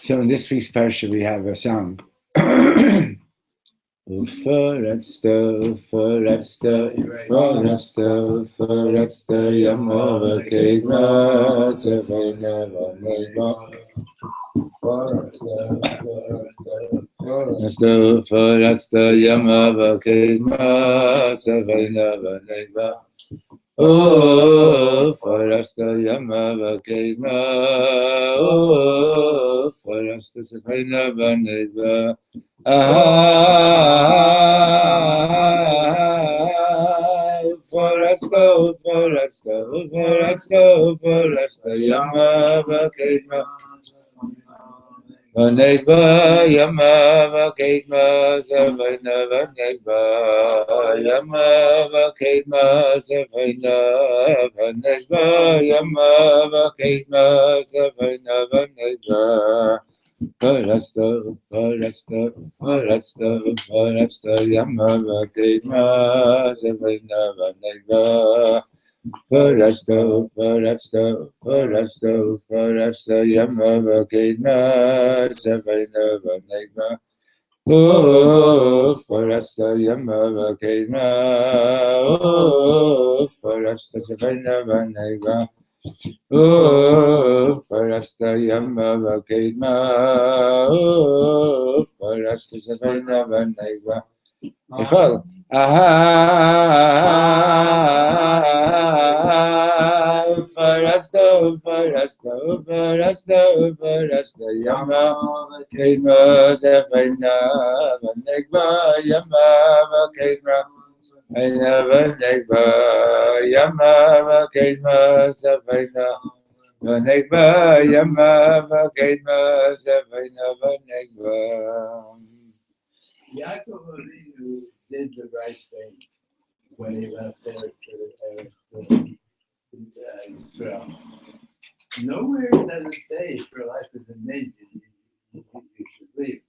So in this week's parsha we have a song. Ufaratsta, Yamava Kedma, Tefena Vaneva. Ufaratsta, Yamava Kedma, Tefena Vaneva. Oh, Farasta Yamava Kedma, oh, Farasta Tefena Vaneva. Foresta, Yamava Kedma, Vanegba, Yamava Kedma, Zavina, Vanegba, Yamava Kedma, Zavina, Vanegba, Yamava Kedma, Zavina, Vanegba. Foresta, Yamava Kedma, Zavina, Vanegba. Foresta, Yamava Kedma, Zavina, Vanegba. Oh, Foresta, Yamava Kedma, oh, Foresta, Zavina, Vanegba. Oh, Foresta, Yamava Kedma, oh, Foresta, Zavina, Vanegba. Echol. Foresta, Yamava Kedma, Zavina, Vanegba, Yamava Kedma. I never negba, Yamava Kedma, Zavina, Vanegba, Yamava Kedma, Zavina, Vanegba. Yaakov Avinu did the right thing when he left Israel. Nowhere does it say your life is amazing. You should leave.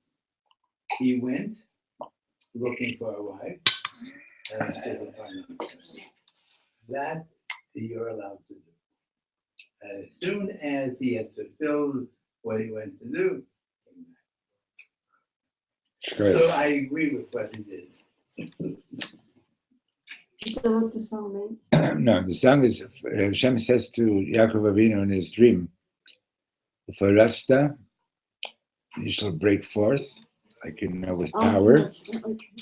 He went looking for a wife and didn't find her. That you're allowed to do. As soon as he had fulfilled what he went to do, he came back. Sure. So I agree with what he did. Is that what the song means? No, the song is Hashem says to Yaakov Avinu in his dream, Ufarasta, you shall break forth, like with power.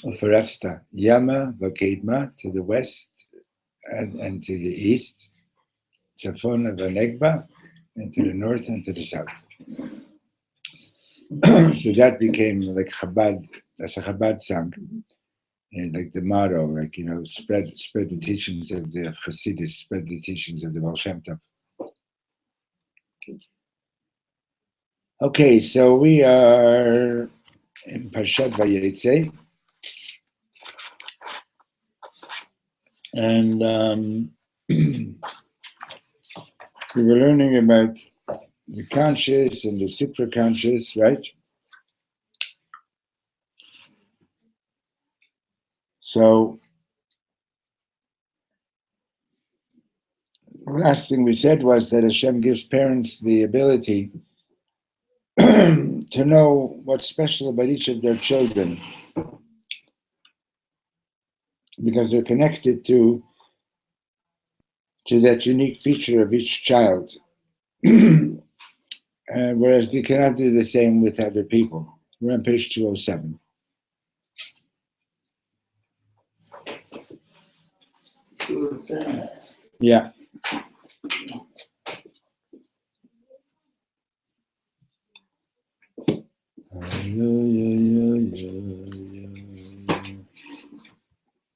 Ufarasta, Yama Vakedma, to the west and to the east, Tzafon Vanegba, and to the north and to the south. So that became like Chabad, that's a Chabad song. And like the motto, like, spread the teachings of the Hasidus, spread the teachings of the Baal Shem Tov. Okay, so we are in Parshat Vayetze, and we were learning about the conscious and the supraconscious, right? So the last thing we said was that Hashem gives parents the ability to know what's special about each of their children, because they're connected to that unique feature of each child, whereas they cannot do the same with other people. We're on page 207. Yeah.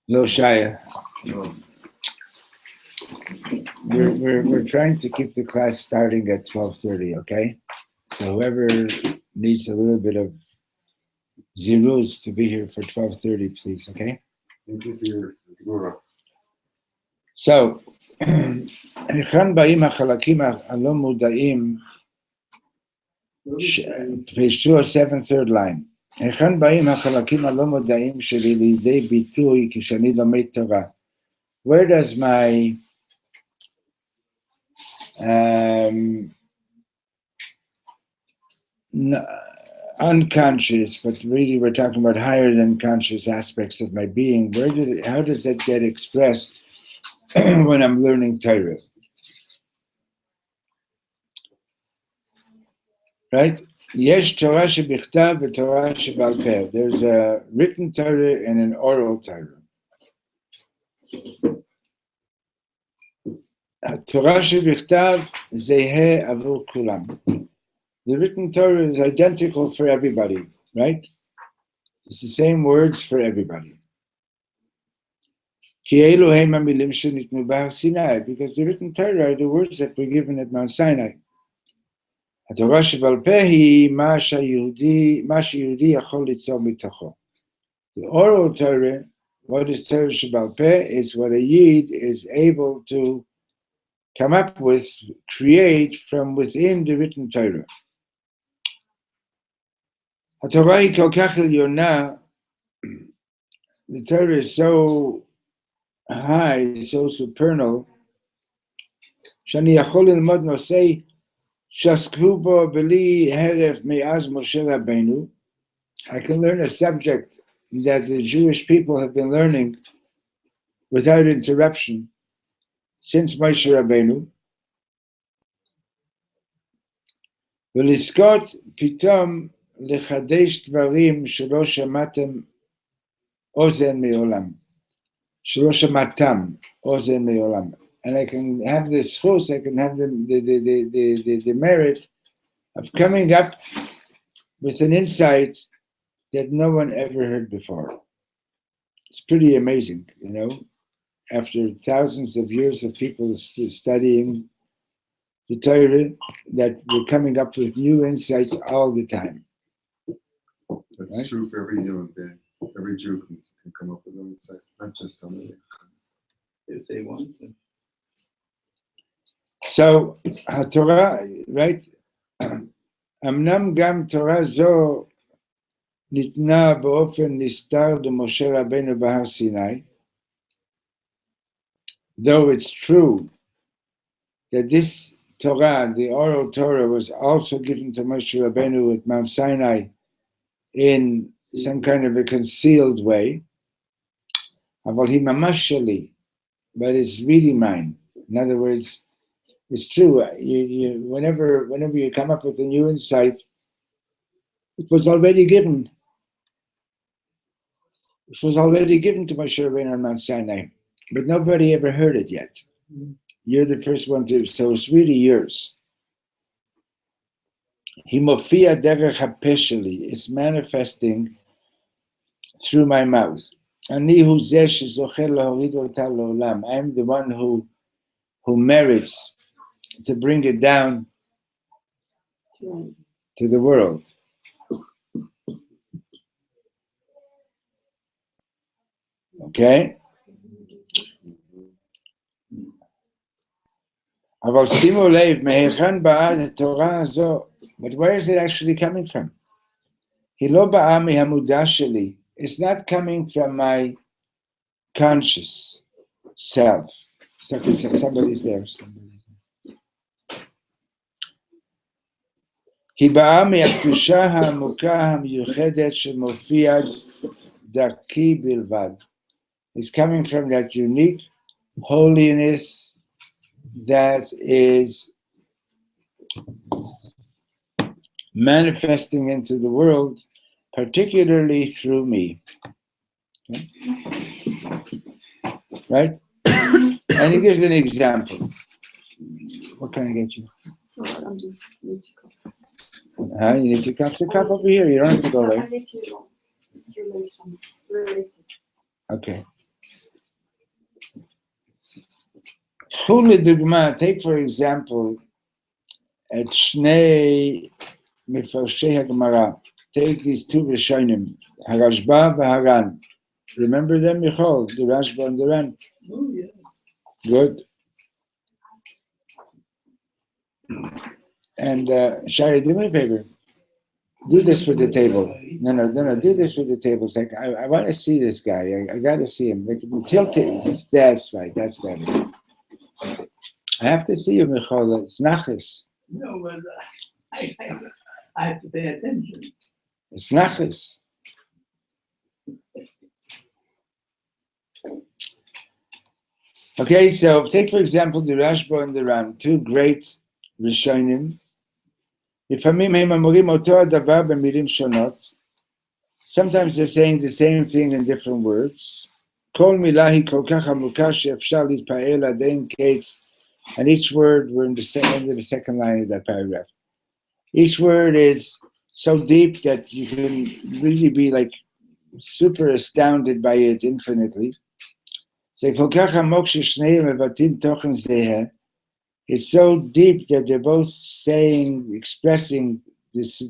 Lo Shaya. We're trying to keep the class starting at 12:30, okay? So whoever needs a little bit of ziruz to be here for 12:30, please, okay? Thank you for your Gemara. So, היכן באים החלקים הלא מודעים, page 207, third line. היכן באים החלקים הלא מודעים שלי לידי ביטוי כשאני לומד תורה? Where does my unconscious, but really we're talking about higher than conscious aspects of my being. How does that get expressed when I'm learning Torah? Right? Yesh Torah shebichtav v'Torah shebal peh. There's a written Torah and an oral Torah. Torah shebichtav zeheh avur kulam. The written Torah is identical for everybody, right? It's the same words for everybody. Ki elu heim hamilim shenitnu b'Har Sinai, because the written Torah are the words that were given at Mount Sinai. HaTorah shebal peh hi ma sheyehudi yachol litzor mitocho. The oral Torah, what is Torah shebal peh, is what a Yid is able to come up with, create from within the written Torah. HaTorah hi kol kach elyona. The Torah is so high, so supernal. Shani yachol lilmod nosei שעסקו בו בלי הרף מאז משה רבנו. I can learn a subject that the Jewish people have been learning without interruption since Moshe Rabbeinu. ולזכות פתאום לחדש דברים שלא שמעתם אוזן מעולם. שלא שמעתם אוזן מעולם. And I can have this force, I can have the merit of coming up with an insight that no one ever heard before. It's pretty amazing, after thousands of years of people studying the Torah, that we're coming up with new insights all the time. That's right? true for every human being. Every Jew can come up with an insight, not just on it. If they want to. So, Torah, right? אמנם גם תורה זו ניתנה באופן נסתר למשה רבנו בהר סיני, though it's true that this Torah, the oral Torah, was also given to Moshe Rabbeinu at Mount Sinai in some kind of a concealed way, אבל היא ממש שלי, but it's really mine. In other words, it's true. Whenever you come up with a new insight, it was already given. It was already given to Moshe Rabbeinu on Mount Sinai, but nobody ever heard it yet. You're the first one to, so it's really yours. Himofia derech hapesheli, it's manifesting through my mouth. Ani hu zeh shezocher lahorid ota leolam. I am the one who merits to bring it down to the world. Okay? אבל שימו לב, מהיכן באה התורה הזו? But where is it actually coming from? היא לא באה מהמודע שלי. It's not coming from my conscious self. Somebody's there. היא באה מהקדושה העמוקה המיוחדת שמופיעה דרכי בלבד. It's coming from that unique holiness that is manifesting into the world, particularly through me. Okay? Right? And he gives an example. What can I get you? So I'm just need to go. You need to cup the cup over here. You don't have to go away. I need to just release it. Okay. Take for example, at Shnei Mefarshei HaGemara. Take these two Rishonim, Harashba v'Haran. Remember them, Michal, the Rashba and the Ran? Oh, yeah. Good. And Shari, do me a favor. Do this for the table. No. Do this for the table. It's like, I want to see this guy. I got to see him. Like, tilt it. That's right. That's better. I have to see you, Michal. It's nachas. No, but I have to pay attention. It's nachas. Okay, so take for example the Rashba and the Ram, two great Rishonim. לפעמים הם אומרים אותו הדבר במילים שונות. Sometimes they're saying the same thing in different words. כל מילה היא כל כך עמוקה שאפשר להתפעל עד אין קץ. And each word, we're in the end of the second line of that paragraph. Each word is so deep that you can really be like super astounded by it infinitely. זה כל כך עמוק ששניהם מבטאים תוכן זהה. It's so deep that they're both saying, expressing this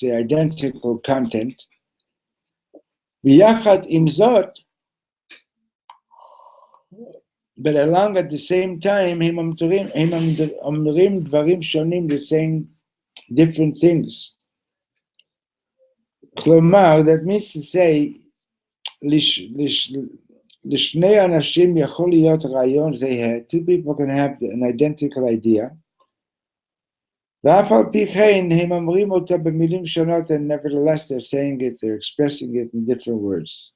identical content. ויחד עם זאת, but along at the same time, הם אומרים דברים שונים, they're saying different things. כלומר, that means to say, לשני אנשים יכול להיות רעיון זהה, two people can have an identical idea, ואף על פי כן הם אומרים אותה במילים שונות, and nevertheless they're saying it, they're expressing it in different words.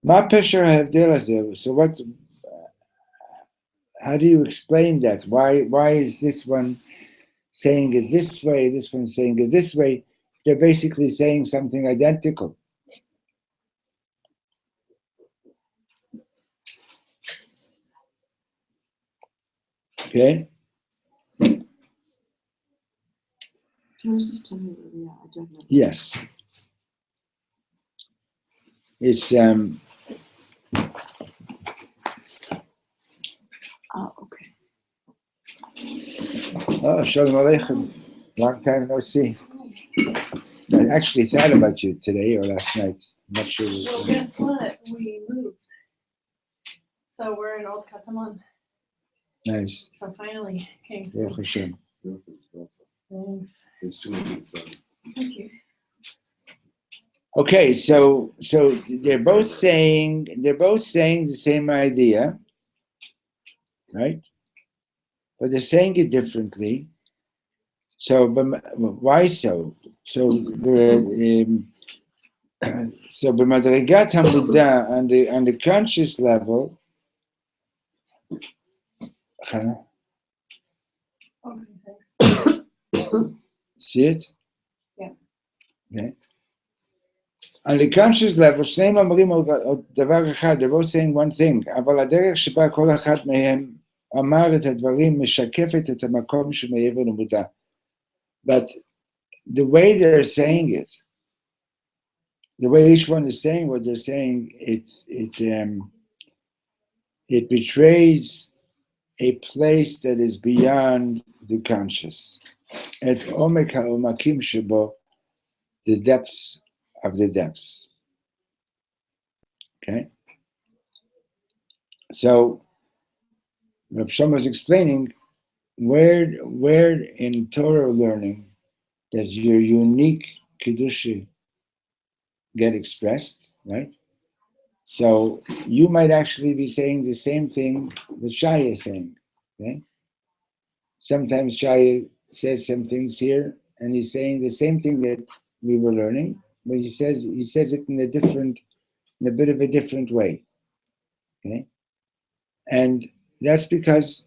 מה פשר ההבדל הזה? So how do you explain that? Why is this one saying it this way, this one saying it this way? They're basically saying something identical. Okay? Can you just tell me where we are? I don't know. Yes. It's Okay. oh, Shalom Aleichem. Long time no see. I actually thought about you today or last night. I'm not sure. Well, guess what? We moved. So we're in Old Kataman. Nice. So finally came Baruch through. Hashem. Thanks. It's 207. Thank you. Okay, so they're both saying the same idea, right? But they're saying it differently. So, but why so? So b'madrigat hamudah, on the conscious level. Okay, thanks. See it? Yeah. Okay. On the conscious level, שניהם אומרים דבר אחד, they're both saying one thing, אבל הדרך שבה כל אחד מהם אמר את הדברים משקפת את המקום שמעבר למודע. But the way they're saying it, the way each one is saying what they're saying, it betrays a place that is beyond the conscious. Et omek ha'omakim shebo, the depths of the depths. Okay? So, Rav Shlomo is explaining where in Torah learning does your unique Kedusha get expressed, right? So you might actually be saying the same thing that Shaya is saying, okay? Sometimes Shaya says some things here, and he's saying the same thing that we were learning, but he says it in a bit of a different way, okay? And that's because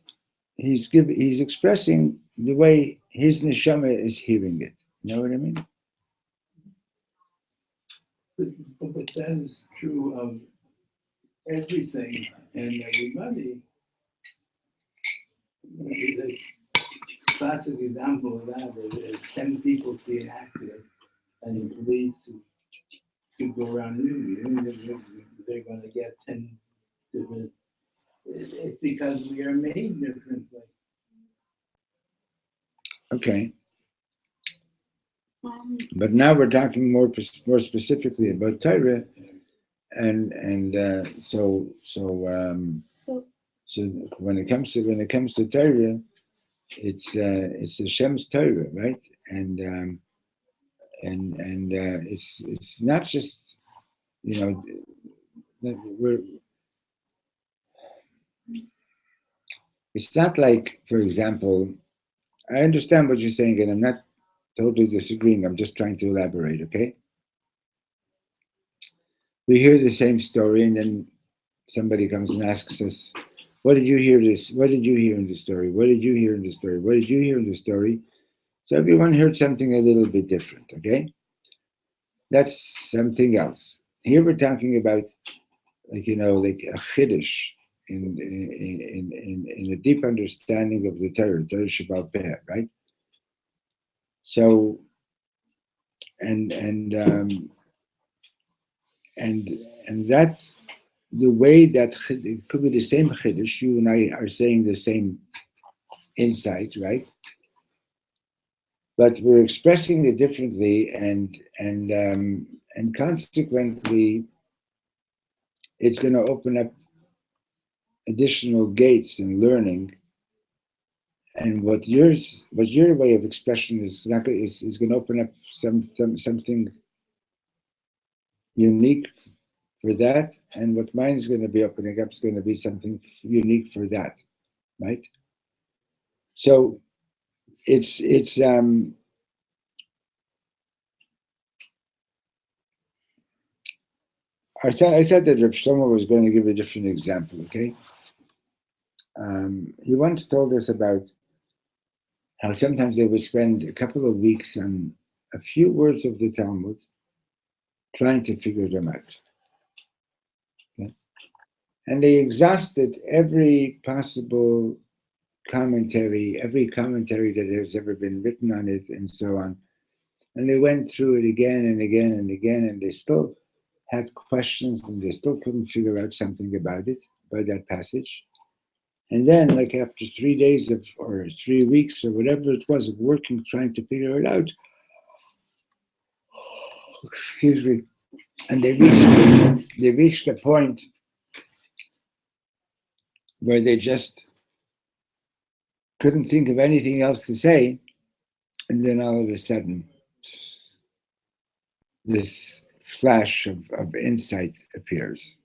he's expressing the way his neshama is hearing it. You know what I mean? But that is true of everything and everybody. The classic example of that is 10 people see an accident and the police to go around they're going to get 10 different. It's because we are made differently. Okay. But now we're talking more specifically about Torah, and so when it comes to Torah, it's Hashem's Torah, right? And it's not just, it's not like, for example, I understand what you're saying, and I'm not totally disagreeing. I'm just trying to elaborate, okay? We hear the same story, and then somebody comes and asks us, what did you hear this? What did you hear in the story? What did you hear in the story? What did you hear in the story? So everyone heard something a little bit different, okay? That's something else. Here we're talking about, like a chiddush in a deep understanding of the Torah Shabbal Peh, right? So and that's the way that it could be the same chiddush. You and I are saying the same insight, right? But we're expressing it differently, and consequently, it's going to open up additional gates in learning. And what your way of expression is not is going to open up something unique for that, and what mine is going to be opening up is going to be something unique for that, right? So it's I thought that Reb Shlomo was going to give a different example, okay? He once told us about how sometimes they would spend a couple of weeks on a few words of the Talmud trying to figure them out. Okay? And they exhausted every possible commentary, every commentary that has ever been written on it, and so on. And they went through it again and again and again, and they still had questions, and they still couldn't figure out something about it, about that passage. And then, like after 3 days or 3 weeks or whatever it was of working, trying to figure it out, excuse me, and they reached a point where they just couldn't think of anything else to say, and then all of a sudden, this flash of insight appears,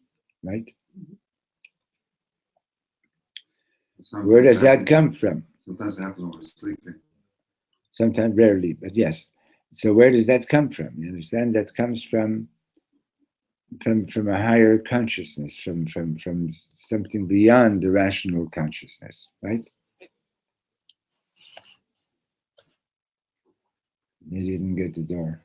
right? Where does that come from? Sometimes it happens when we're sleeping. Sometimes, rarely, but yes. So where does that come from? You understand? That comes from a higher consciousness, from something beyond the rational consciousness, right? He didn't get the door.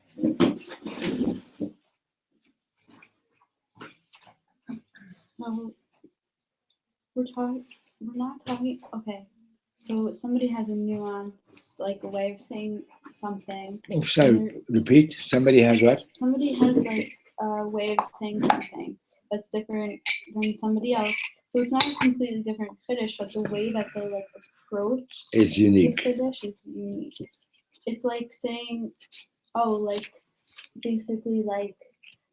So we're not talking, okay. So somebody has a nuance, like a way of saying something. Oh, sorry, repeat. Somebody has what? Somebody has like a way of saying something that's different than somebody else. So it's not a completely different chiddush, but the way that they like approach Is unique. the chiddush is unique. It's like saying, oh, like basically like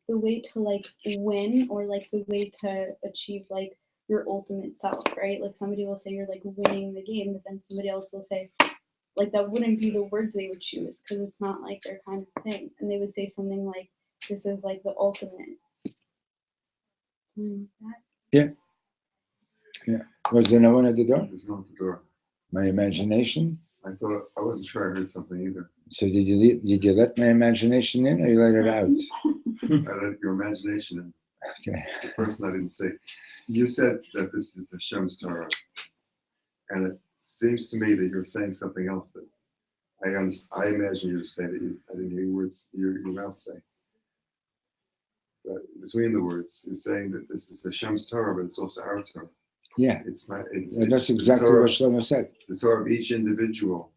the way to like win, or like the way to achieve like your ultimate self, right? Like somebody will say you're like winning the game, but then somebody else will say like that wouldn't be the words they would choose because it's not like their kind of thing, and they would say something like this is like the ultimate. Yeah. Was there no one at the door? There's no one at the door. My imagination. I wasn't sure I heard something either. So did you let my imagination in, or you let it out? I let your imagination in. Okay. The person I didn't say. You said that this is the Shem's Torah, and it seems to me that you're saying something else that I imagine you to say that I didn't hear words your mouth say. But between the words, you're saying that this is the Shem's Torah, but it's also our Torah. Yeah. That's exactly Torah, what Shlomo said. It's the Torah of each individual.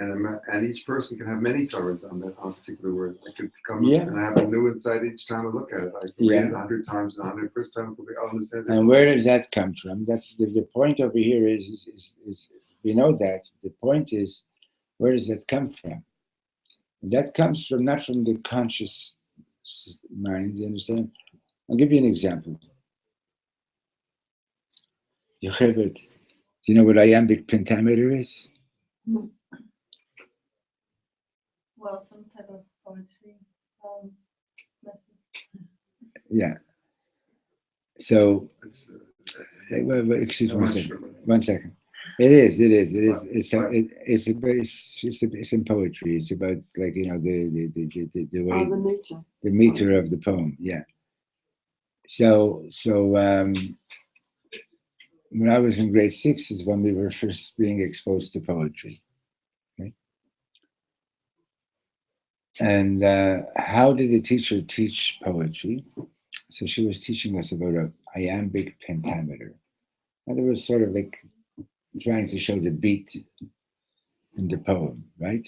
And each person can have many Torahs on a particular word. I could come and have a new insight each time I look at it. I can read it 100 times, and 101st time I'll understand it. And where does that come from? That's the point over here is we know that. The point is, where does that come from? And that comes from not from the conscious mind, you understand? I'll give you an example. Yocheved, do you know what iambic pentameter is? Well, some type of poetry. Yeah. So, excuse me 1 second. It is. It's in poetry. It's about like the way the nature. the meter of the poem. Yeah. So when I was in grade 6 is when we were first being exposed to poetry. Okay? And how did the teacher teach poetry? So she was teaching us about a iambic pentameter. And it was sort of like trying to show the beat in the poem, right?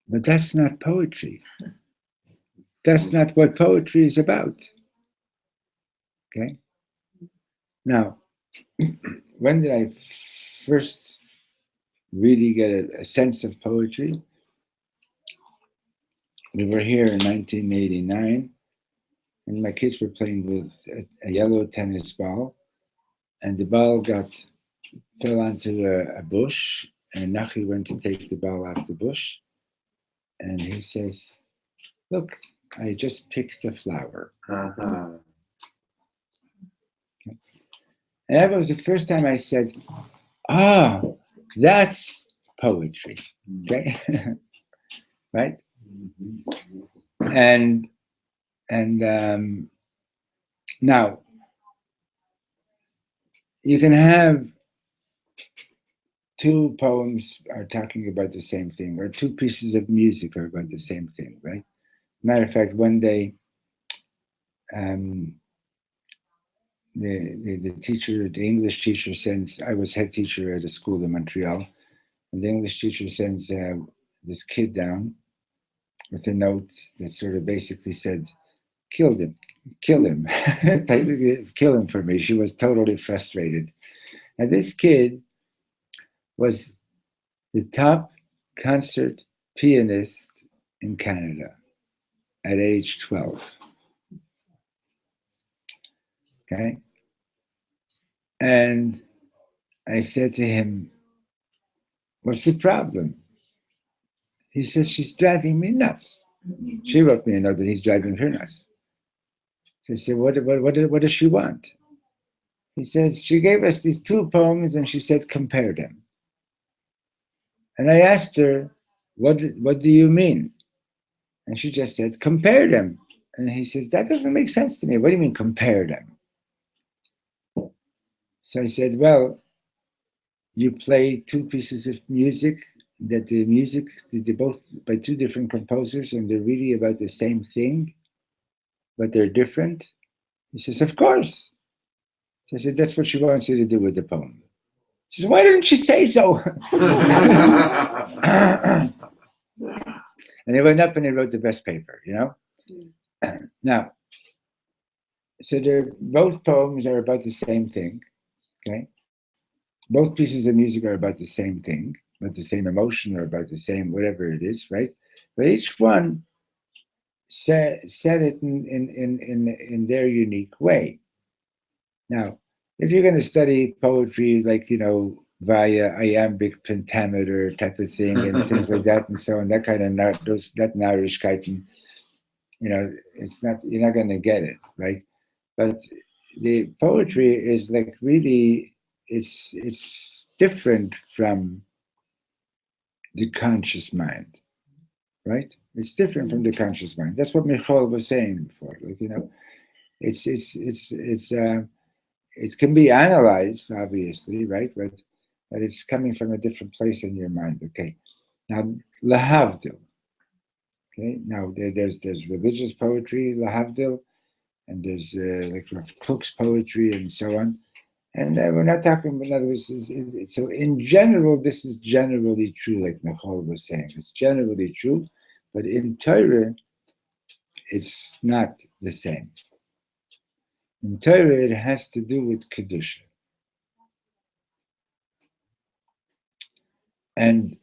But that's not poetry. That's not what poetry is about. Okay? Now, when did I first really get a sense of poetry? We were here in 1989, and my kids were playing with a yellow tennis ball, and the ball fell onto a bush, and Nachi went to take the ball off the bush, and he says, "Look, I just picked a flower." Uh-huh. Okay. And that was the first time I said, "Ah, that's poetry." Okay, right? And now you can have two poems are talking about the same thing, or two pieces of music are about the same thing, right? Matter of fact, one day, the teacher, the English teacher sends, I was head teacher at a school in Montreal, and the English teacher sends this kid down with a note that sort of basically said, kill him, kill him for me. She was totally frustrated. And this kid was the top concert pianist in Canada at age 12. Okay. And I said to him, "What's the problem?" He says, "She's driving me nuts." She wrote me a note that he's driving her nuts. So I said, what does she want? He says, "She gave us these two poems and she said, compare them." And I asked her, what do you mean? And she just said, compare them. And he says, "That doesn't make sense to me. What do you mean compare them?" So I said, "Well, you play two pieces of music that they're both by two different composers and they're really about the same thing, but they're different." He says, "Of course." So I said, "That's what she wants you to do with the poem." She says, "Why didn't she say so?" And he went up and he wrote the best paper, Now, so both poems are about the same thing, okay? Both pieces of music are about the same thing, about the same emotion or about the same whatever it is, right? But each one said it in their unique way. Now, if you're going to study poetry, like, via iambic pentameter type of thing and things like that and so on, that kind of that Narishkeiten, it's not, you're not going to get it, right? But the poetry is like really, it's different from the conscious mind, right? It's different from the conscious mind. That's what Michal was saying before. Like, it can be analyzed, obviously, right? But it's coming from a different place in your mind. Okay. Now, lahavdil. Okay. Now there's religious poetry, lahavdil, and there's like Rav Kook's poetry and so on. And we're not talking, in other words, so in general, this is generally true, like Michal was saying. It's generally true, but in Torah, it's not the same. In Torah, it has to do with Kedusha. And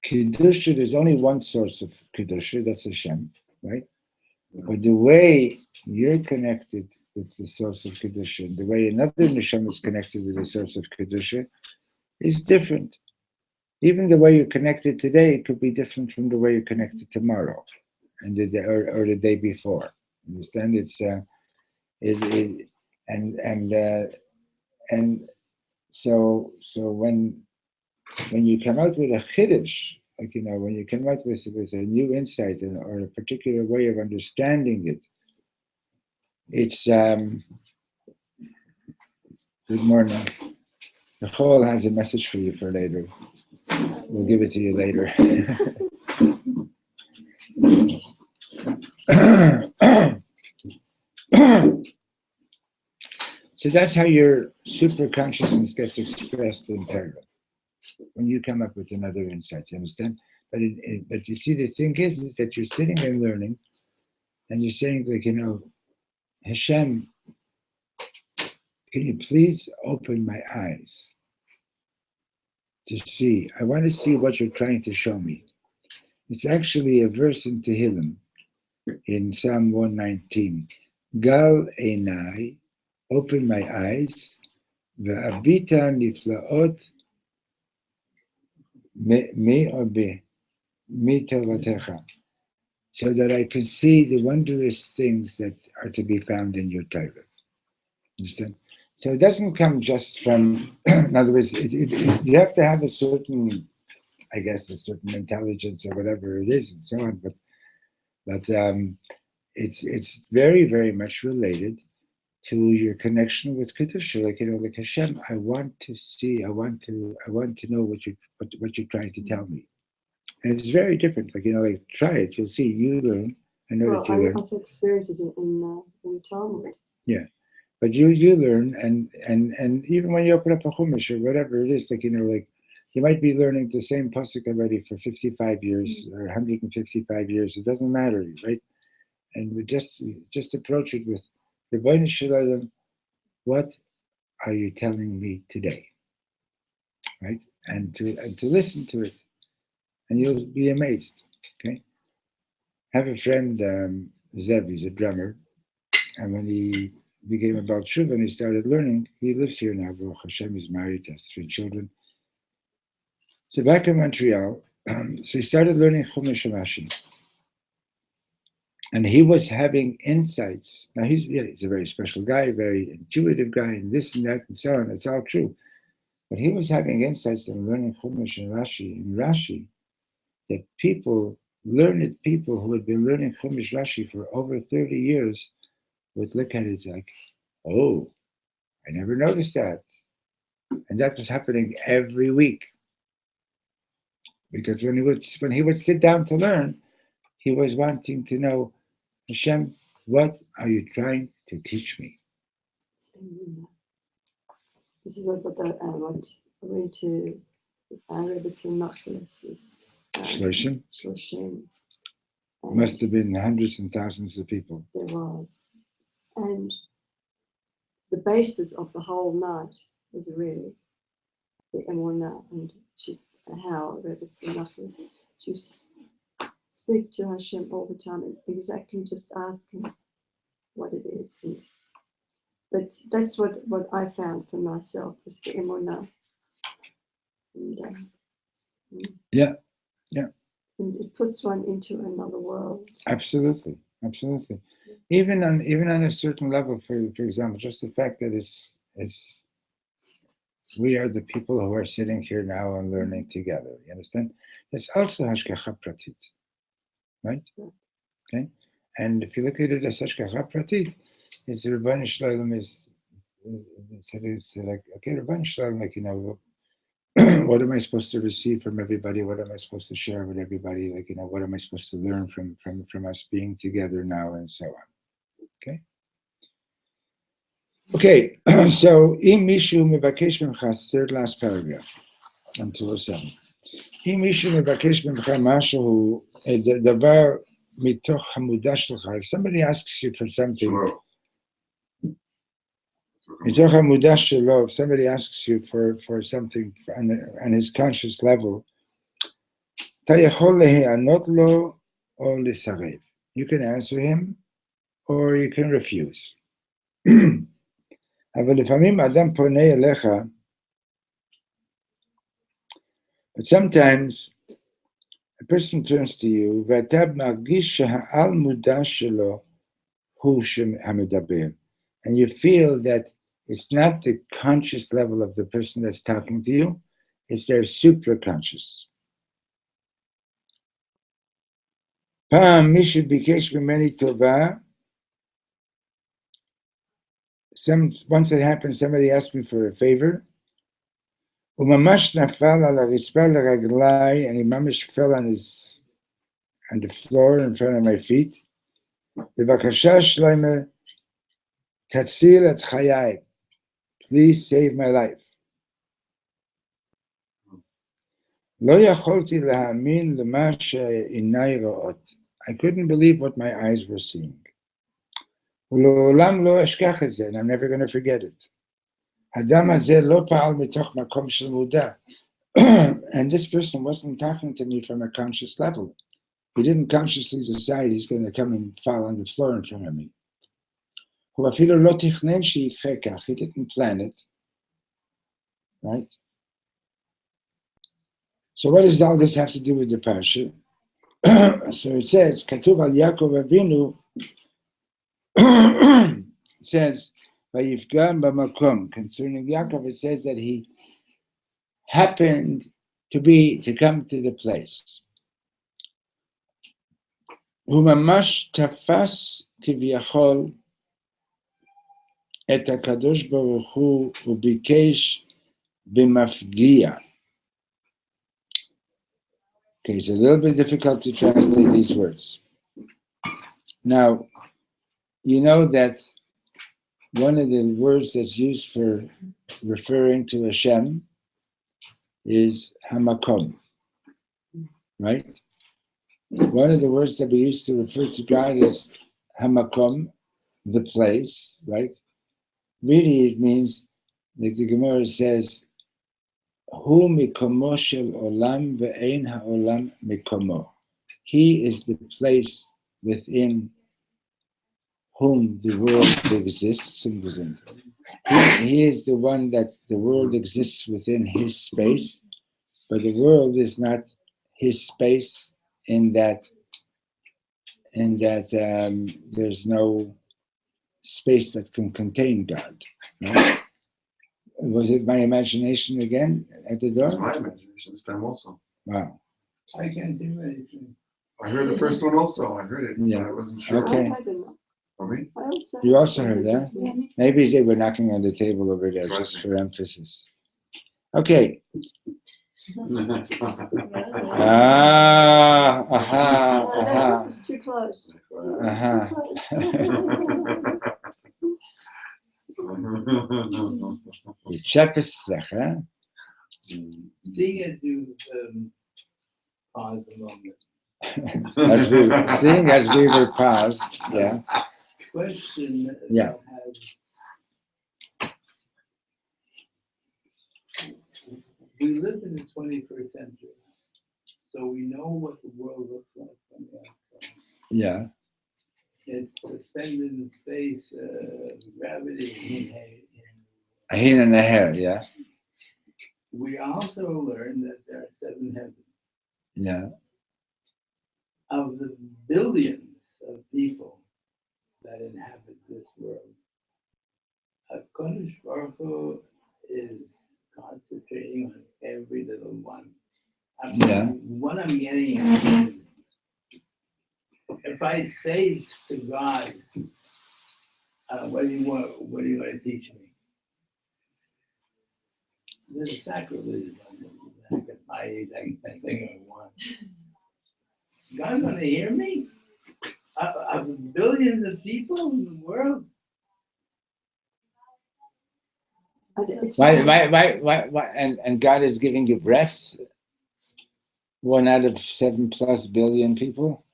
Kedusha, there's only one source of Kedusha, that's Hashem, right? But the way you're connected with the source of Kedusha, the way another Neshama is connected with the source of Kedusha, is different. Even the way you're connected today could be different from the way you're connected tomorrow, and or the day before. Understand? and so when you come out with a chiddush, like when you come out with a new insight or a particular way of understanding it, it's good morning. Nicole has a message for you for later. We'll give it to you later. So that's how your super consciousness gets expressed in Torah. When you come up with another insight, you understand? But but you see, the thing is that you're sitting there learning, and you're saying, like, Hashem, can you please open my eyes to see? I want to see what you're trying to show me. It's actually a verse in Tehillim, in Psalm 119. Gal einai, open my eyes, ve'abita niflaot me tavatecha, so that I can see the wondrous things that are to be found in your Torah. Understand? So it doesn't come just from, in other words, you have to have a certain, I guess, a certain intelligence or whatever it is and so on, but it's very, very much related to your connection with Kedusha, like Hashem. I want to see. I want to know what you're trying to tell me, and it's very different. Like try it. You'll see. You learn. I know that you learn. I've experienced it in Talmud. Yeah, but you learn, and even when you open up a chumash or whatever it is, like you might be learning the same pasuk already for 55 years or 155 years. It doesn't matter, right? And we just approach it with Rebbeinu Shalom, what are you telling me today? Right? And to listen to it. And you'll be amazed. Okay? I have a friend, Zev, he's a drummer, and when he became about Shuv and he started learning, he lives here now. Baruch Hashem, he's married, has 3 children. So back in Montreal, so he started learning Chumash and Rashi. And he was having insights. Now he's a very special guy, very intuitive guy, and this and that and so on. It's all true. But he was having insights in learning Chumash and Rashi, that learned people who had been learning Chumash Rashi for over 30 years would look at it like, oh, I never noticed that. And that was happening every week. Because when he would sit down to learn, he was wanting to know, Hashem, what are you trying to teach me? This is what I went to Rebbetzin Nachlas's Shloshim. Must have been hundreds and thousands of people. There was. And the basis of the whole night was really the Emunah, and how Rebbetzin Nachlas, she used to speak to Hashem all the time and exactly just ask him what it is. But that's what I found for myself, was the Emunah. And, yeah. And it puts one into another world. Absolutely. Even on a certain level, for example, just the fact that it's we are the people who are sitting here now and learning together. You understand? It's also hashgacha pratit, right? Okay. And if you look at it as hashgacha pratit, it's Rebbeinu Shalom is like, okay, Rebbeinu Shalom, like, what am I supposed to receive from everybody? What am I supposed to share with everybody? Like, what am I supposed to learn from us being together now, and so on. Okay. Okay. So, im mishu mevakesh memcha, third last paragraph, on 207. Im mishu mevakesh memcha mashu davar mitoch hamudah shelcha. If somebody asks you for something, if somebody asks you for something on his conscious level, you can answer him or you can refuse. But sometimes a person turns to you and you feel that it's not the conscious level of the person that's talking to you, it's their supraconscious. פעם מישהו ביקש ממני טובה. Once it happened, somebody asked me for a favor. וממש נפל על הרצפה לרגליי, and he ממש fell on the floor in front of my feet. בבקשה שלמה, תציל את חיי. Please save my life. לא יכולתי להאמין למה שעיניי רואות. I couldn't believe what my eyes were seeing. ולעולם לא אשכח את זה, and I'm never going to forget it. האדם הזה לא פעל מתוך מקום של מודע. And this person wasn't talking to me from a conscious level. He didn't consciously decide he's going to come and fall on the floor in front of me. הוא אפילו לא תכנן שיקרה כך. He didn't plan it. Right? So what does all this have to do with the parsha? So it says, כתוב על יעקב אבינו, it says, ויפגע במקום. Concerning Yaakov, it says that he happened to come to the place. הוא ממש תפס כביכול את הקדוש ברוך הוא וביקש במפגיע. Okay, it's a little bit difficult to translate these words. Now, you know that one of the words that's used for referring to Hashem is hamakom, right? One of the words that we use to refer to God is hamakom, the place, right? Really, it means, like the Gemara says, Hu mikomo shel olam ve'ein ha'olam mikomo. He is the place within whom the world exists. He is the one that the world exists within his space, but the world is not his space in that there's no space that can contain God. Right? Was it my imagination again at the door? My imagination this time also. Wow. I can't do anything. I heard the first one also. I heard it, Yeah. but I wasn't sure. Okay. I don't know. For me? I also You also heard that? Yeah. Maybe they were knocking on the table over there That's just right. for emphasis. Okay. No, that book was too close. It was too close. The Chepesach, Seeing it, you pause a moment. as we were paused, yeah. Question that Yeah. I have. We live in the 21st century, so we know what the world looks like from the outside. Yeah. It's suspended in space, gravity. A hin and a hair, yeah. We also learned that there are 7 heavens. Yeah. Of the billions of people that inhabit this world, HaKadosh Baruch Hu is concentrating on every little one. Yeah. What I'm getting at is, if I say to God, what do you want to teach me? This is sacrilege. I can buy anything I want. God's going to hear me? Of billions of people in the world? It's Why? And God is giving you breath. 1 out of 7+ billion people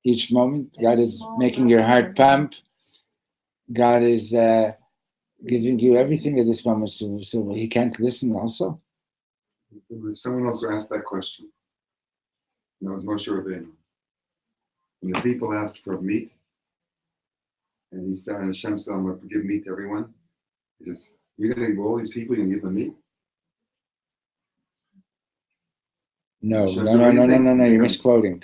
each moment. God is making your heart pump. God is giving you everything at this moment, so he can't listen also. Someone also asked that question. And that was Moshe Rabbeinu. When the people asked for meat, and he said, and Hashem said, I'm going to give meat to everyone. He says, you're going to give all these people, you're going to give them meat? No, So you're misquoting.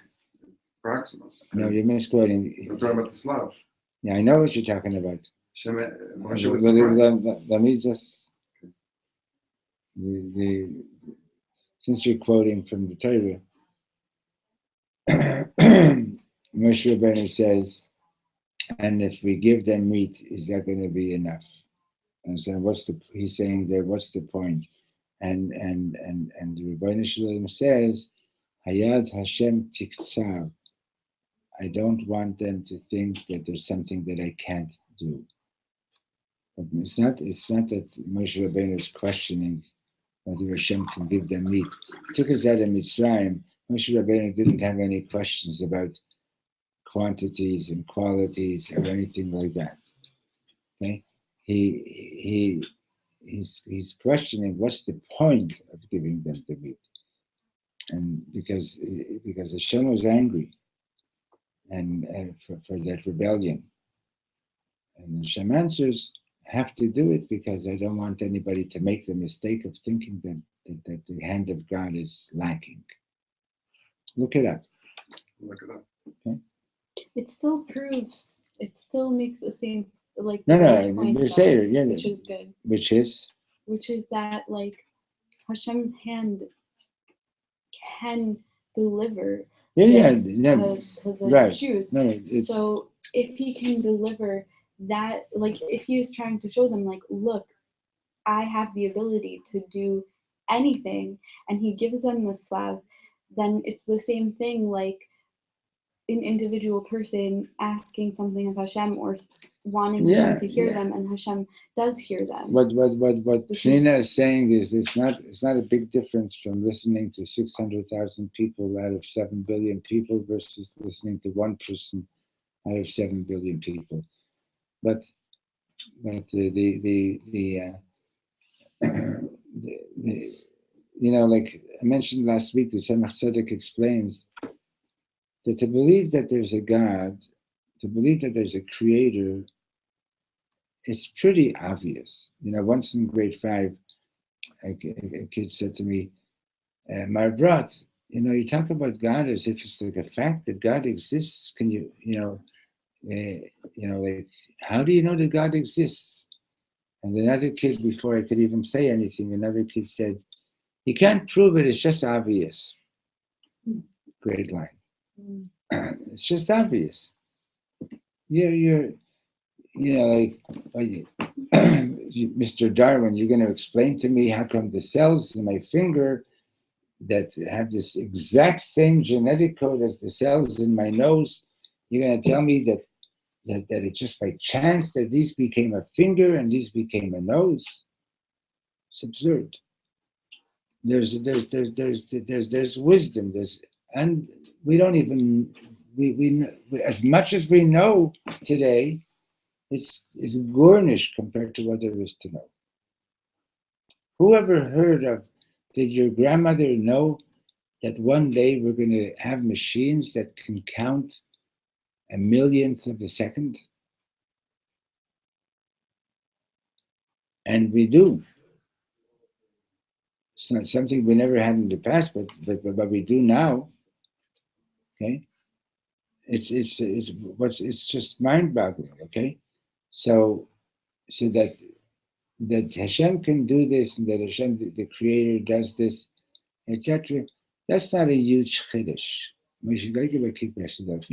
Approximately. No, you're misquoting. I'm talking about the Slav. Yeah, I know what you're talking about. Moshe was surprised. Let me just, since you're quoting from the Torah, Moshe Rabbeinu says, and if we give them meat, is that going to be enough? And so he's saying there, what's the point? And the Rebbeinu Shalom says, Hayad Hashem Tiktsav. I don't want them to think that there's something that I can't do. But it's not that Moshe Rabbeinu is questioning whether Hashem can give them meat. He took us out of Mitzrayim. Moshe Rabbeinu didn't have any questions about quantities and qualities or anything like that. Okay, he's questioning what's the point of giving them the meat, and because Hashem was angry, and for that rebellion, and Hashem answers, have to do it because I don't want anybody to make the mistake of thinking that the hand of God is lacking. Look it up. Look it up. Okay. It still makes the same, like, No, point we say it, yeah, which is good. Which is that, like, Hashem's hand can deliver this to the right. Jews. No, so if he can deliver that, like, if he is trying to show them, like, look, I have the ability to do anything, and he gives them the slab, then it's the same thing, like an individual person asking something of Hashem or wanting Hashem to hear them, and Hashem does hear them. What Shnina is saying is it's not a big difference from listening to 600,000 people out of 7 billion people versus listening to one person out of 7 billion people. But the like I mentioned last week, the Tzemach Tzedek explains that to believe that there's a God, to believe that there's a creator, it's pretty obvious. Once in grade 5, a kid said to me, my brat, you talk about God as if it's like a fact that God exists. Can you, like, how do you know that God exists? And another kid, before I could even say anything, another kid said, you can't prove it, it's just obvious. Great line. It's just obvious. You're like, Mr. Darwin, you're going to explain to me how come the cells in my finger that have this exact same genetic code as the cells in my nose, you're going to tell me that it's just by chance that these became a finger and these became a nose? It's absurd. There's wisdom. And we don't even we as much as we know today, it's garnished compared to what there is to know. Who ever heard of? Did your grandmother know that one day we're going to have machines that can count a millionth of a second? And we do. It's not something we never had in the past, but we do now. Okay, it's just mind-boggling. Okay, so that Hashem can do this, and that Hashem, the Creator, does this, etc. That's not a huge chiddush. We should go give a kickback to that.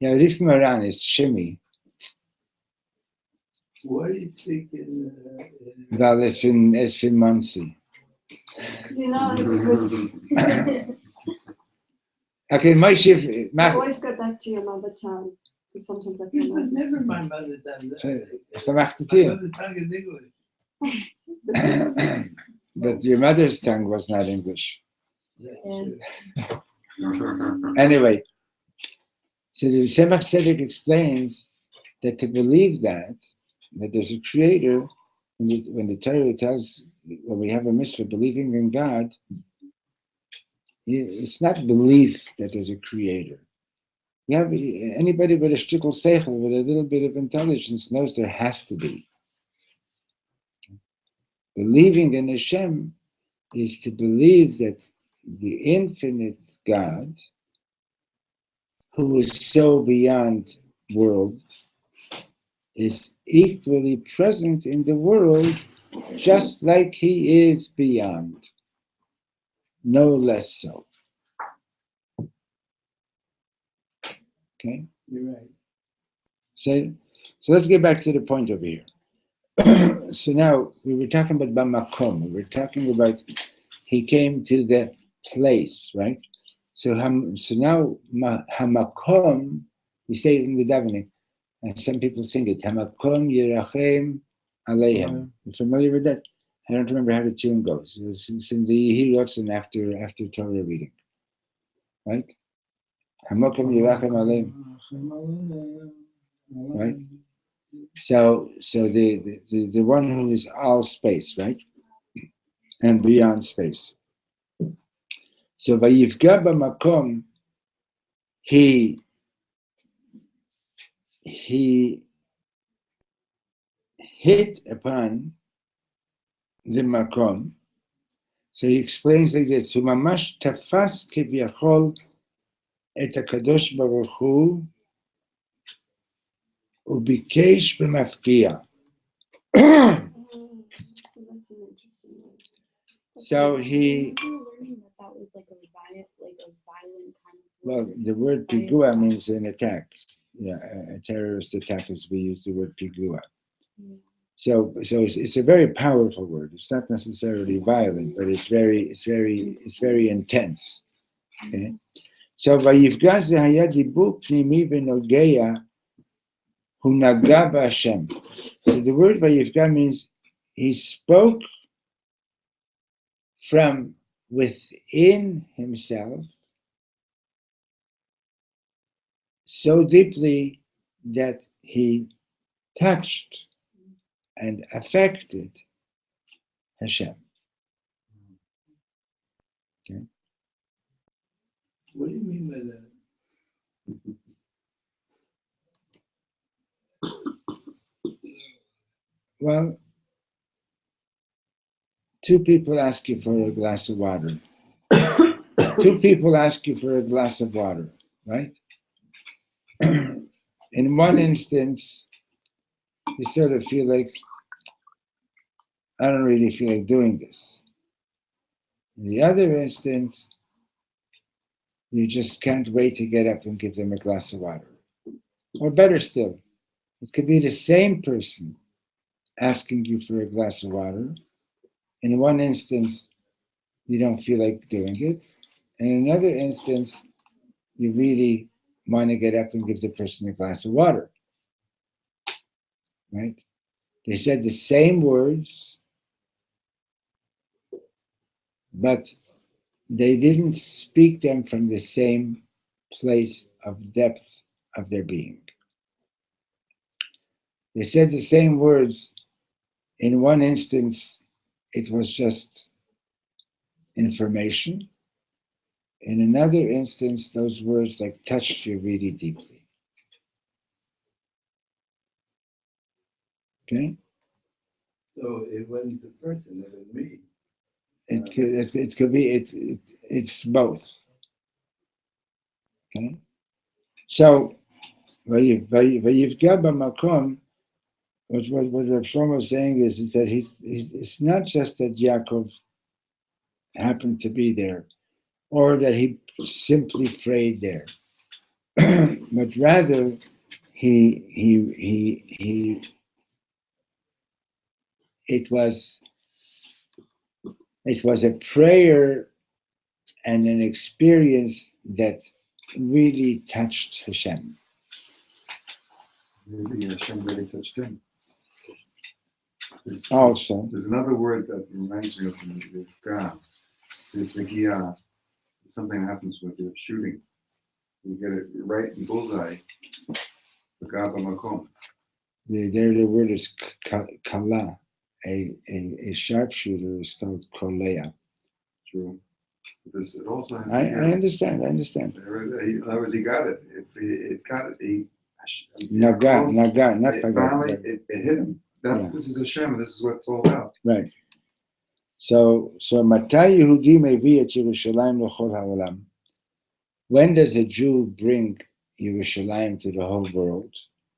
Yeah, Rif Moran is shimmy. What are you speaking? Well, it's in Muncie. Because Okay, Moshe, always go back to your mother tongue. Because sometimes I can Never my mother tongue. My mother tongue is English. But your mother's tongue was not English. Yeah. Anyway, so the Tzemach Tzedek explains that to believe that there's a creator, when the Torah tells, when we have a mitzvah believing in God, it's not belief that there's a creator. Anybody with a shtickle seichel, with a little bit of intelligence, knows there has to be. Believing in Hashem is to believe that the infinite God who is so beyond world, is equally present in the world, just like he is beyond, no less so. Okay? You're right. So let's get back to the point over here. So now we were talking about Bamakom. We were talking about he came to the place, right? So now Hamakom, we say it in the davening, and some people sing it. Hamakom Yerachem Aleim. You familiar with that? I don't remember how the tune goes. It's in the Yehir after Torah reading, right? Hamakom Yerachem Aleim. Right? So the one who is all space, right? And beyond space. So Vayivga Bamakom, he hit upon the Makom. So he explains like this: Humamash tafas kevyachol et hakadosh baruch hu ubikesh b'mafkia. So that's an interesting one. So he, We were learning that was like a violent kind of well, word. the word pigua means an attack. Yeah, a terrorist attack, as we use the word pigua. Yeah. So it's a very powerful word. It's not necessarily violent, but it's very intense. Okay. So vayivga ze haya dibur pnimi v'nogea hu naga b'Hashem. So the word vayivga means he spoke from within himself so deeply that he touched and affected Hashem. Okay. What do you mean by that? Well, two people ask you for a glass of water. Two people ask you for a glass of water, right? In one instance, you sort of feel like, I don't really feel like doing this. In the other instance, you just can't wait to get up and give them a glass of water. Or better still, it could be the same person asking you for a glass of water. In one instance, you don't feel like doing it. And in another instance, you really want to get up and give the person a glass of water. Right? They said the same words, but they didn't speak them from the same place of depth of their being. They said the same words. In one instance, it was just information. In another instance, those words like touched you really deeply. Okay? So it wasn't the person, it was me. It could be, it's both. Okay? So, Vayivga b'makom, what Rav Shlomo is saying is that it's not just that Yaakov happened to be there, or that he simply prayed there, but rather it was a prayer and an experience that really touched Hashem. Maybe Hashem really touched him. Also, There's another word that reminds me of God. It's something that happens with your shooting. You get it right in bullseye. God b'makom. there the word is kala. A sharpshooter is called kolea. True. Because it also has I understand. In other words, he got it. If it got it, Naga, not it paga. finally it hit him. This is Hashem. This is what it's all about. Right. So Matai Yehudi mevi et Yerushalayim l'chol ha'olam. When does a Jew bring Yerushalayim to the whole world.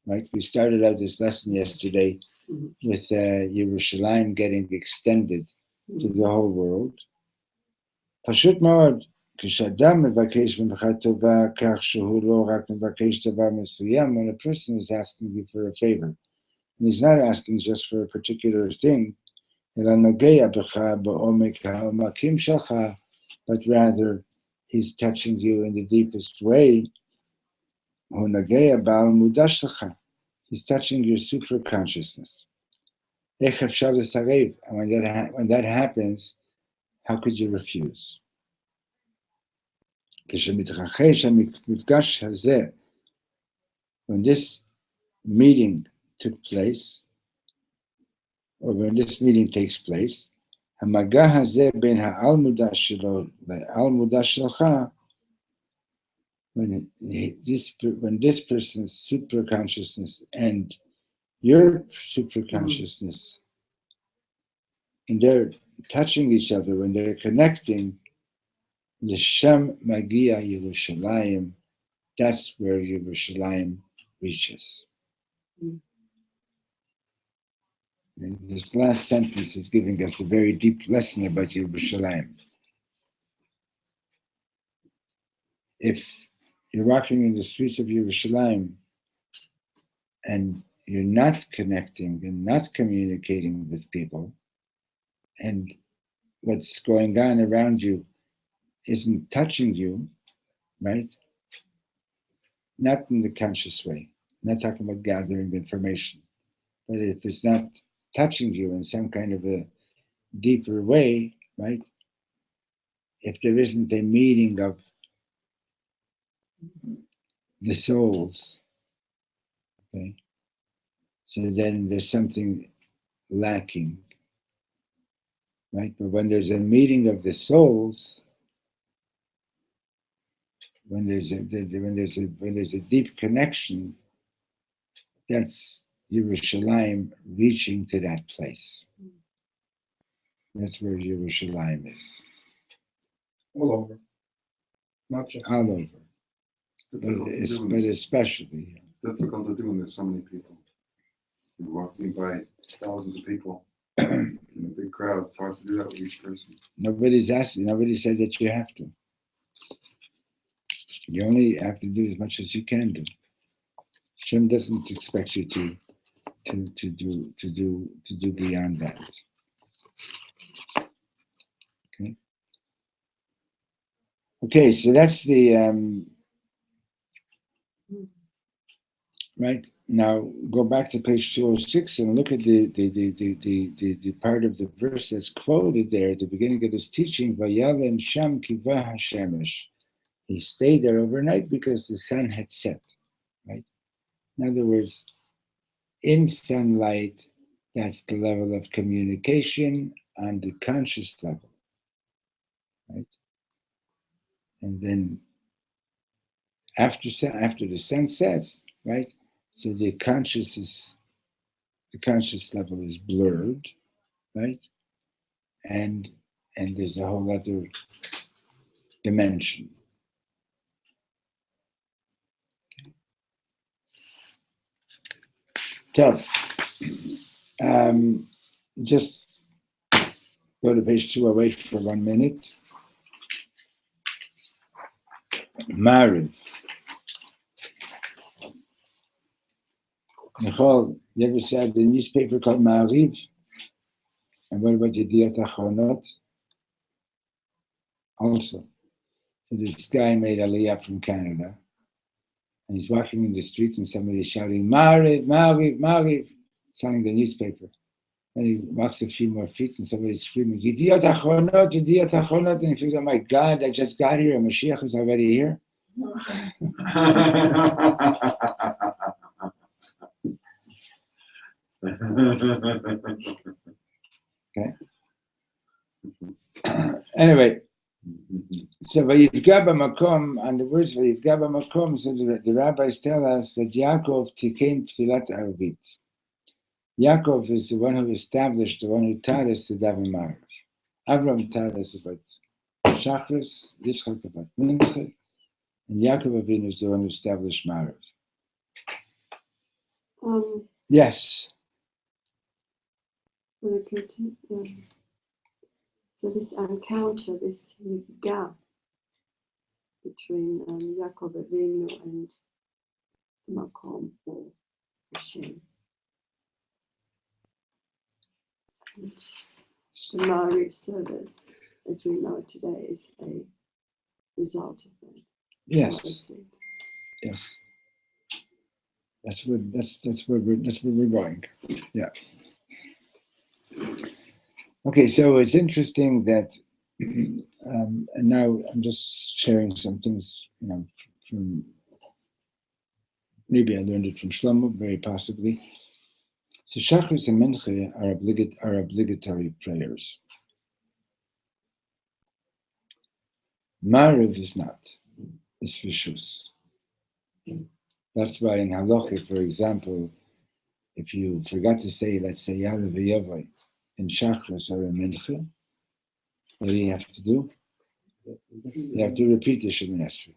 Right? We started out this lesson yesterday with Yerushalayim getting extended to the whole world. פשוט מאוד, כשאדם מבקש ממך טובה כך שהוא לא רק מבקש דבר מסוים, when a person is asking you for a favor, and he's not asking just for a particular thing, אלא נוגע בך בעומק העומקים שלך, but rather he's touching you in the deepest way, הוא נוגע בעל מודע שלך, he's touching your super consciousness. איך אפשר לסרב? And when that happens, how could you refuse? כשמתרחש המפגש הזה, when this meeting took place, or when this meeting takes place, המגע הזה בין העל מודע שלו לעל מודע שלך, when this person's super consciousness and your super consciousness, and they're touching each other, when they're connecting, L'shem magia Yerushalayim, that's where Yerushalayim reaches. And this last sentence is giving us a very deep lesson about Yerushalayim. If you're walking in the streets of Yerushalayim and you're not connecting and not communicating with people, and what's going on around you isn't touching you, right? Not in the conscious way. I'm not talking about gathering information. But if it's not touching you in some kind of a deeper way, right? If there isn't a meeting of the souls, okay? So then there's something lacking, right? But when there's a meeting of the souls, when there's a deep connection, that's Yerushalayim reaching to that place. That's where Yerushalayim is. All over. Not just all over. But especially. It's difficult to do when there's so many people. You're walking by thousands of people in a big crowd. It's hard to do that with each person. Nobody's asking. Nobody said that you have to. You only have to do as much as you can do. Shem doesn't expect you to do beyond that. Okay. Okay, so that's the right. Now go back to page 206 and look at the part of the verse that's quoted there at the beginning of this teaching. Vayalen sham kiva hashemesh. He stayed there overnight because the sun had set. Right. In other words, in sunlight, that's the level of communication on the conscious level. Right. And then after the sun sets, right? So the conscious level is blurred, right? And there's a whole other dimension. So, just go to page 208 for 1 minute. Mariv. Nicole, you ever said the newspaper called Mariv? And what about Yediot Achronot? Also. So this guy made Aliyah from Canada. And he's walking in the streets and somebody's shouting, Mariv, Mariv, Mariv, selling the newspaper. And he walks a few more feet and somebody's screaming, Yediot Achronot, Yediot Achronot. And he thinks, oh my God, I just got here. And Mashiach is already here. Okay. Anyway, so Vayivga b'makom, and the words Vayivga b'makom, so the rabbis tell us that Yaakov tikein tfilat arvit. Yaakov is the one who established, the one who taught us the daven Mariv. Avram taught us about Shachris, Yitzchak about Mincha, And Yaakov Avinu is the one who established Marav. Um, Yes. will it continue? So this encounter, this gap between Yaakov Avinu and Makom or Hashem. And the Mariv service, as we know it today, is a result of that. Yes. Obviously. Yes. That's where we're going. Yeah. Okay, so it's interesting that, and now I'm just sharing some things, from maybe I learned it from Shlomo, very possibly. So Shachris and Mincha are obligatory prayers. Mariv is not. It's Rishus. That's why in Halacha, for example, if you forgot to say, let's say, Yarav V'Yavai in Shachris or in Mincha, what do you have to do? You have to repeat the Shemoneh Esrei.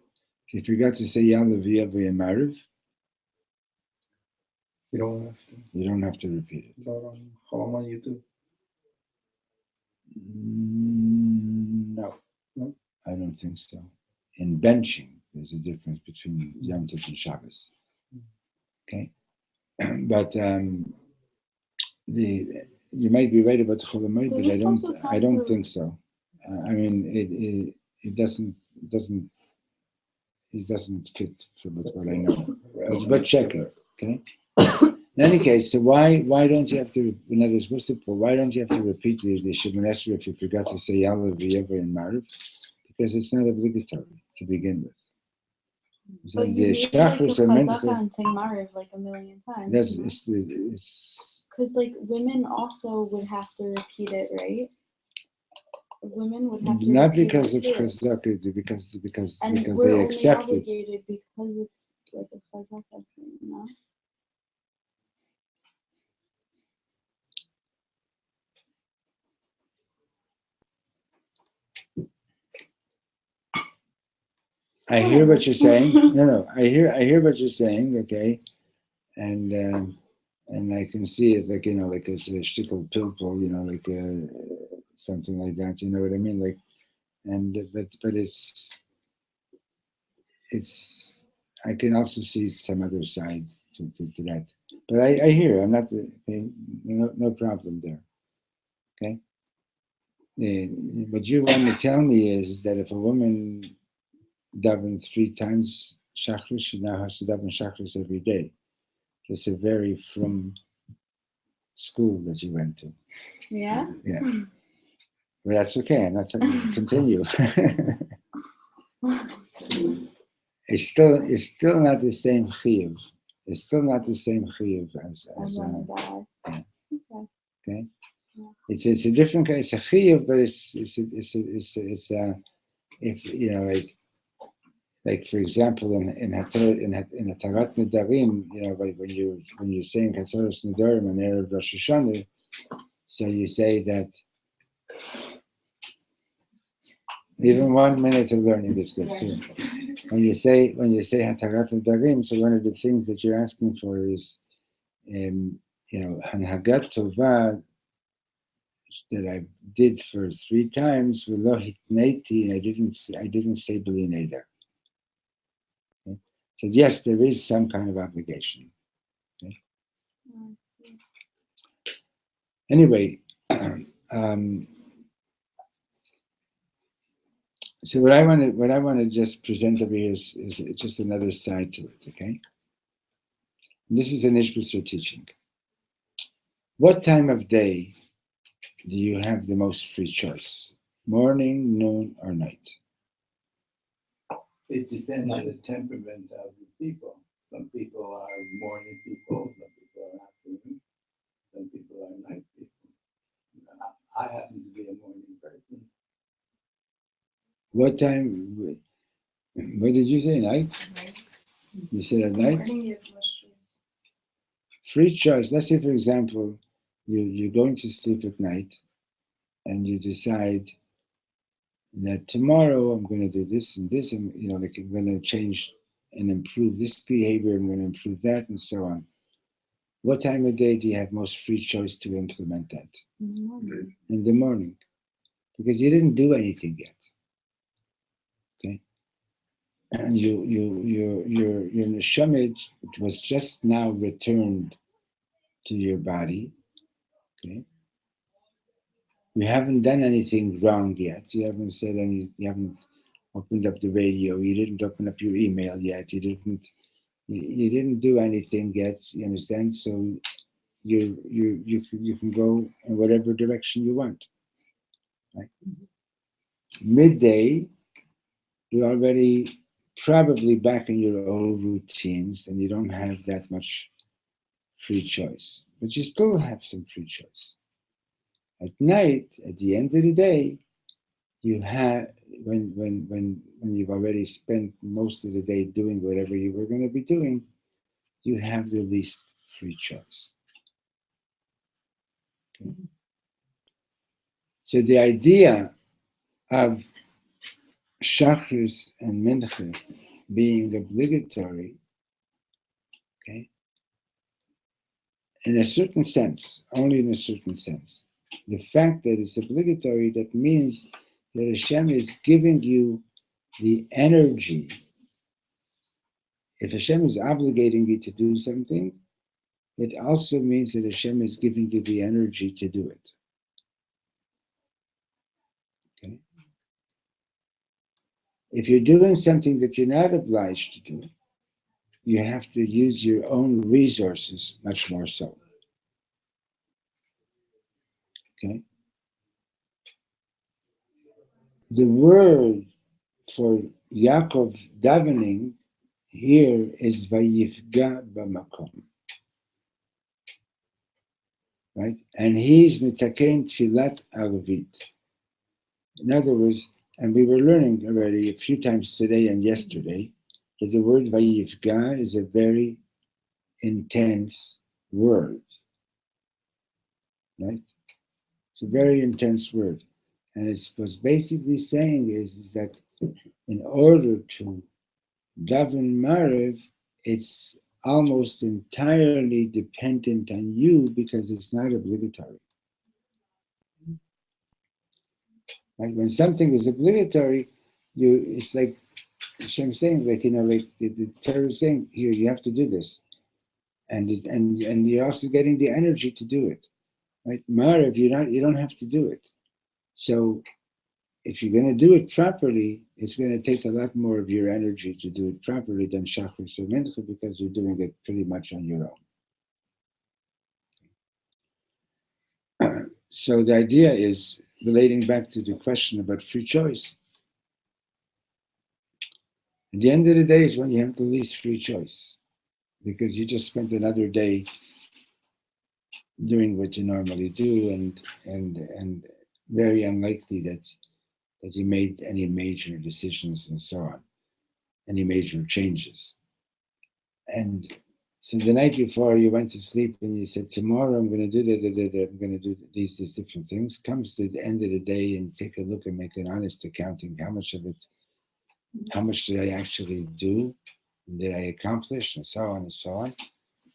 If you forgot to say Yarav V'Yavai in Mariv, You don't have to. you don't have to repeat it. But on Chama you do. No, No? I don't think so. In benching, there's a difference between Yom Tov and Shabbos. Okay, but you might be right about the Chol Hamoed, Does but this also count I don't for- think so. I mean, it doesn't fit for what I know. But check it, okay? In any case, so why don't you have to? In other words, what's the point? Why don't you have to repeat the Shemoneh Esrei if you forgot to say Yalav V'Yavai in Mariv? Because it's not obligatory to begin with. So But you the need like Shachris the and chazaka Mincha, and sing Mariv like a million times. that's you know? it's Because like women also would have to repeat it, right? Women would have to not repeat because it of too. chazaka, because And because we're they only accept it. obligated because it's like a chazaka thing, you know? I hear what you're saying. No, I hear what you're saying. Okay, and I can see it like like as a shtickle pilpul, like something like that. You know what I mean? Like, and but it's I can also see some other sides to that. But I hear. I'm not okay, no problem there. Okay. What you want to tell me is that if a woman daven 3 times Shachris, she now has to daven Shachris every day. It's a very from school that you went to. Yeah? Yeah. But that's okay. I'm not continue. It's still not the same chiyuv. It's still not the same chiyuv as Ramadan. yeah. Okay. Okay. Yeah. It's a different kind. It's a chiyuv, but it's if like for example in Hatarat Nedarim, when you're saying Hataras Nedarim on Erev Rosh Hashanah, so you say that even 1 minute of learning is good too. When you say Hatarat Nedarim, so one of the things that you're asking for is Hanhagat Tova that I did for 3 times, V'lo hitneiti, and I didn't say B'li neder. Okay? So yes, there is some kind of obligation. Okay? Anyway, so what I want to just present over here is just another side to it. Okay, and this is an Ishbitzer teaching. What time of day do you have the most free choice? Morning, noon, or night? It depends on the temperament of the people. Some people are morning people, some people are afternoon, some people are night people. I happen to be a morning person. What time? What did you say? Night? You said at night? Free choice. Let's say, for example, you're going to sleep at night and you decide that tomorrow I'm going to do this and this, and like I'm going to change and improve this behavior, I'm going to improve that, and so on. What time of day do you have most free choice to implement that? In the morning, because you didn't do anything yet. Okay, and your neshama was just now returned to your body. Okay, you haven't done anything wrong yet. You haven't said any. You haven't opened up the radio. You didn't open up your email yet. You didn't do anything yet. You understand? So you can go in whatever direction you want. Right? Midday, you're already probably back in your old routines, and you don't have that much free choice. But you still have some free choice. At night, at the end of the day, you have when you've already spent most of the day doing whatever you were going to be doing, you have the least free choice. Okay. So the idea of Shachris and Mincha being obligatory, okay, in a certain sense, only in a certain sense. The fact that it's obligatory, that means that Hashem is giving you the energy. If Hashem is obligating you to do something, it also means that Hashem is giving you the energy to do it. Okay? If you're doing something that you're not obliged to do, you have to use your own resources much more so. Okay? The word for Yaakov davening here is Vayifga b'makom. Right? And he's mitaken tfilat arvit. In other words, and we were learning already a few times today and yesterday that the word Vayifga is a very intense word. Right? It's a very intense word. And it's what's basically saying is that in order to daven Maariv, it's almost entirely dependent on you because it's not obligatory. Right? When something is obligatory, it's like Hashem saying, like the Torah is saying, here you have to do this, and you're also getting the energy to do it. Right? Maariv, you don't have to do it. So if you're going to do it properly, it's going to take a lot more of your energy to do it properly than Shachris or Mincha because you're doing it pretty much on your own. So the idea is, relating back to the question about free choice, at the end of the day is when you have the least free choice because you just spent another day doing what you normally do and very unlikely that you made any major decisions and so on, any major changes. And so the night before you went to sleep and you said, tomorrow I'm going to do I'm going to do these different things. Comes to the end of the day and take a look and make an honest accounting. How much did I actually do? Did I accomplish? And so on and so on.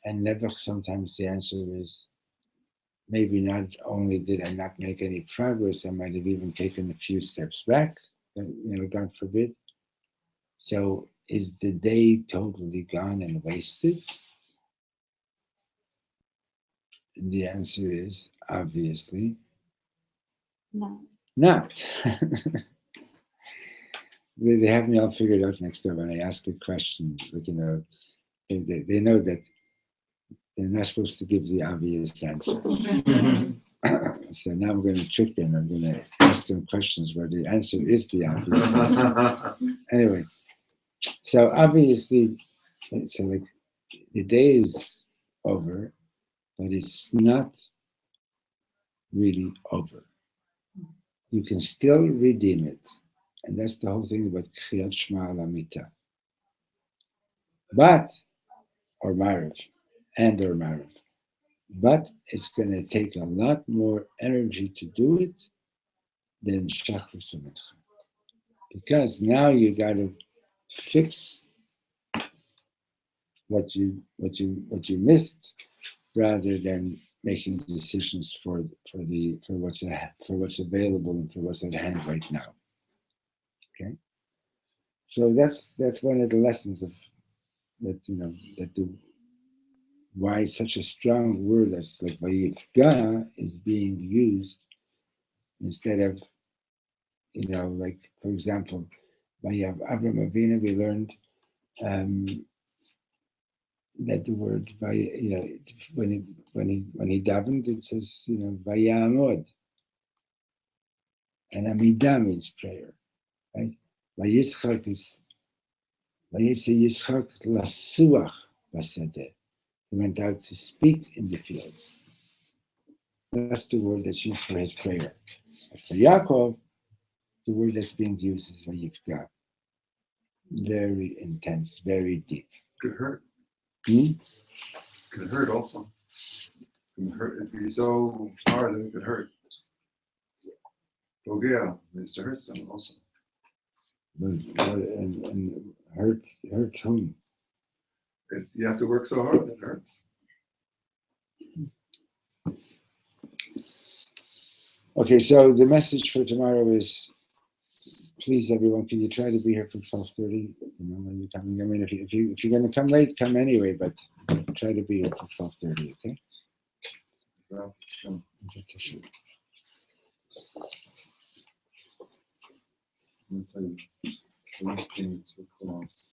And never sometimes the answer is, maybe not only did I not make any progress, I might have even taken a few steps back, God forbid. So is the day totally gone and wasted? And the answer is obviously No. not. They have me all figured out next door when I ask a question. Like, they know that they're not supposed to give the obvious answer. So now I'm going to trick them. I'm going to ask them questions where the answer is the obvious answer. Anyway, so obviously, so like the day is over, but it's not really over. You can still redeem it. And that's the whole thing about Kriyat Shema Alamita. Or marriage. But it's going to take a lot more energy to do it than Shachris or Mincha. because now you got to fix what you missed, rather than making decisions for what's available and for what's at hand right now. Okay, so that's one of the lessons of that, that the why such a strong word that's like vayifga is being used instead of, like, for example, by Avram Avinu, we learned that the word by, when he davened, it says, vayamod, and amidah means prayer, right? Vayitzchak is vayitze Yitzchak lasuach basadeh. He went out to speak in the fields. That's the word that's used for his prayer. But for Yaakov, the word that's being used is vayifga. Very intense, very deep. Could hurt. Hmm? Could hurt also. Could hurt. It could be so hard that it could hurt. Pogea means to hurt someone also. And hurt whom? If you have to work so hard, it hurts. Okay, so the message for tomorrow is, please, everyone, can you try to be here for 12:30? When you're coming. I mean, if you're going to come late, come anyway, but try to be here for 12:30. Okay. So, sure. I'll tell you, the last thing is with class.